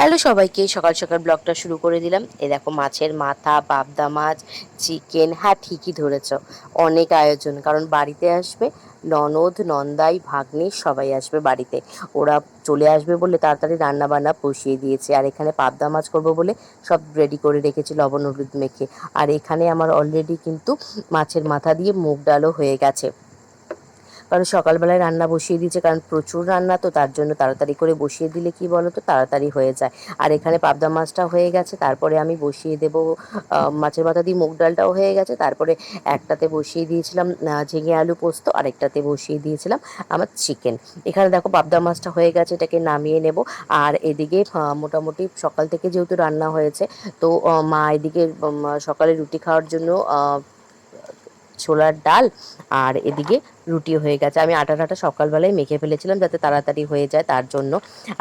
Hello সবাইকে, সকাল সকাল ব্লগটা শুরু করে দিলাম। দেখো মাছের মাথা, পাবদা মাছ, চিকেন। হ্যাঁ, ঠিকই ধরেছ, অনেক আয়োজন। কারণ বাড়িতে আসবে ননদ, নন্দাই, ভাগ্নি সবাই আসবে বাড়িতে। ওরা চলে আসবে বলে তাড়াতাড়ি রান্না বান্না বসিয়ে দিয়েছে। আর এখানে পাবদা মাছ করবো বলে সব রেডি করে রেখেছি লবণ হলুদ মেখে। আর এখানে আমার অলরেডি কিন্তু মাছের মাথা দিয়ে মুগ ডালও হয়ে গেছে। কারণ সকালবেলায় রান্না বসিয়ে দিয়েছে, কারণ প্রচুর রান্না, তো তার জন্য তাড়াতাড়ি করে বসিয়ে দিলে কি বলো তো, তাড়াতাড়ি হয়ে যায়। আর এখানে পাবদা মাছটা হয়ে গেছে, তারপরে আমি বসিয়ে দেবো মাছের মাথা দিয়ে মুগ ডালটাও হয়ে গেছে। তারপরে একটাতে বসিয়ে দিয়েছিলাম ঝিঙে আলু পোস্ত, আরেকটাতে বসিয়ে দিয়েছিলাম আমার চিকেন। এখানে দেখো পাবদা মাছটা হয়ে গেছে, এটাকে নামিয়ে নেব। আর এদিকে মোটামুটি সকাল থেকে যেহেতু রান্না হয়েছে, তো মা এদিকে সকালে রুটি খাওয়ার জন্য ছোলার ডাল, আর এদিকে রুটি হয়ে গেছে। আমি আটা টাটা সকালবেলায় মেখে ফেলেছিলাম যাতে তাড়াতাড়ি হয়ে যায় তার জন্য।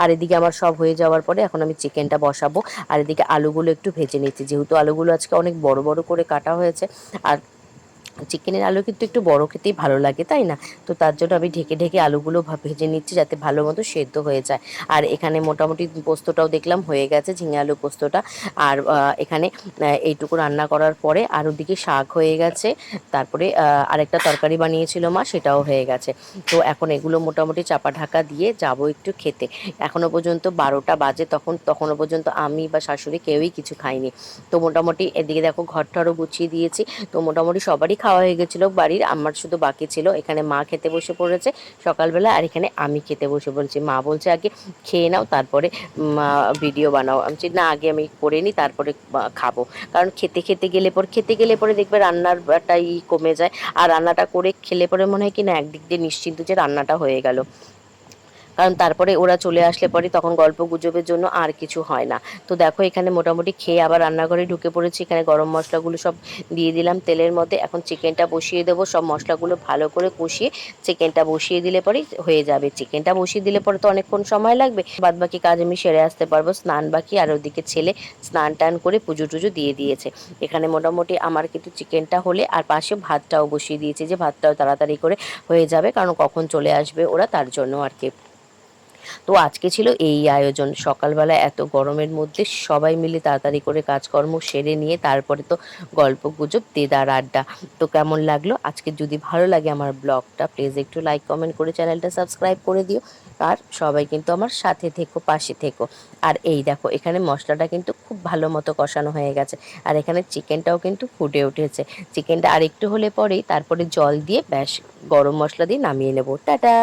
আর এদিকে আমার সব হয়ে যাওয়ার পরে এখন আমি চিকেনটা বসাবো। আর এদিকে আলুগুলো একটু ভেজে নিচ্ছি, যেহেতু আলুগুলো আজকে অনেক বড় বড় করে কাটা হয়েছে। আর চিকেনের আলু কিন্তু একটু বড় খেতেই ভালো লাগে, তাই না? তো তার জন্য আমি ঢেকে ঢেকে আলুগুলো ভেজে নিচ্ছি যাতে ভালো মতো সেদ্ধ হয়ে যায়। আর এখানে মোটামুটি পোস্তটাও দেখলাম হয়ে গেছে, ঝিঙে আলু পোস্তটা। আর এখানে এইটুকু রান্না করার পরে আর ওদিকে শাক হয়ে গেছে। তারপরে আরেকটা তরকারি বানিয়েছিল মা, সেটাও হয়ে গেছে। তো এখন এগুলো মোটামুটি চাপা ঢাকা দিয়ে যাব একটু খেতে। এখনো পর্যন্ত 12টা বাজে, তখনও পর্যন্ত আমি বা শাশুড়ি কেউই কিছু খাইনি। তো মোটামুটি এদিকে দেখো ঘরটারও গুছিয়ে দিয়েছি। তো মোটামুটি সবারই খাওয়া হয়ে গেছিলো বাড়ির, আমার শুধু বাকি ছিল। এখানে মা খেতে বসে পড়েছে সকালবেলা, আর এখানে আমি খেতে বসে পড়েছি। মা বলছে আগে খেয়ে নাও, তারপরে ভিডিও বানাও। আমি বলছি না, আগে আমি করে নিই, তারপরে খাবো। কারণ খেতে গেলে পরে দেখবে রান্নারটাই কমে যায়। আর রান্নাটা করে খেলে পরে মনে হয় কি না, একদিক দিয়ে নিশ্চিন্ত যে রান্নাটা হয়ে গেল। কারণ তারপরে ওরা চলে আসলে পরে তখন গল্প গুজবের জন্য আর কিছু হয় না। তো দেখো এখানে মোটামুটি খেয়ে আবার রান্নাঘরে ঢুকে পড়েছি। এখানে গরম মশলাগুলো সব দিয়ে দিলাম তেলের মধ্যে। এখন চিকেনটা বসিয়ে দেবো, সব মশলাগুলো ভালো করে কষিয়ে চিকেনটা বসিয়ে দিলে পরেই হয়ে যাবে। চিকেনটা বসিয়ে দিলে পরে তো অনেকক্ষণ সময় লাগবে, বাদ বাকি কাজ আমি সেরে আসতে পারবো। স্নান বাকি, আর ওদিকে ছেলে স্নান টান করে পুজো টুজো দিয়ে দিয়েছে। এখানে মোটামুটি আমার কিন্তু চিকেনটা হলে, আর পাশে ভাতটাও বসিয়ে দিয়েছে, যে ভাতটাও তাড়াতাড়ি করে হয়ে যাবে, কারণ কখন চলে আসবে ওরা তার জন্য আর কি। তো আজকে ছিল এই আয়োজন। সকালবেলা এত গরমের মধ্যে সবাই মিলে তাড়াতাড়ি করে কাজকর্ম সেরে নিয়ে তারপরে তো গল্প গুজব, দেদার আড্ডা। তো কেমন লাগলো আজকে? যদি ভালো লাগে আমার ব্লগটা, প্লিজ একটু লাইক কমেন্ট করে চ্যানেলটা সাবস্ক্রাইব করে দিও। আর সবাই কিন্তু আমার সাথে থেকো, পাশে থেকো। আর এই দেখো এখানে মশলাটা কিন্তু খুব ভালো মতো কষানো হয়ে গেছে। আর এখানে চিকেনটাও কিন্তু ফুটে উঠেছে। চিকেনটা আরেকটু হলে পরেই তারপরে জল দিয়ে ব্যাস গরম মশলা দিয়ে নামিয়ে নেবো। টাটা।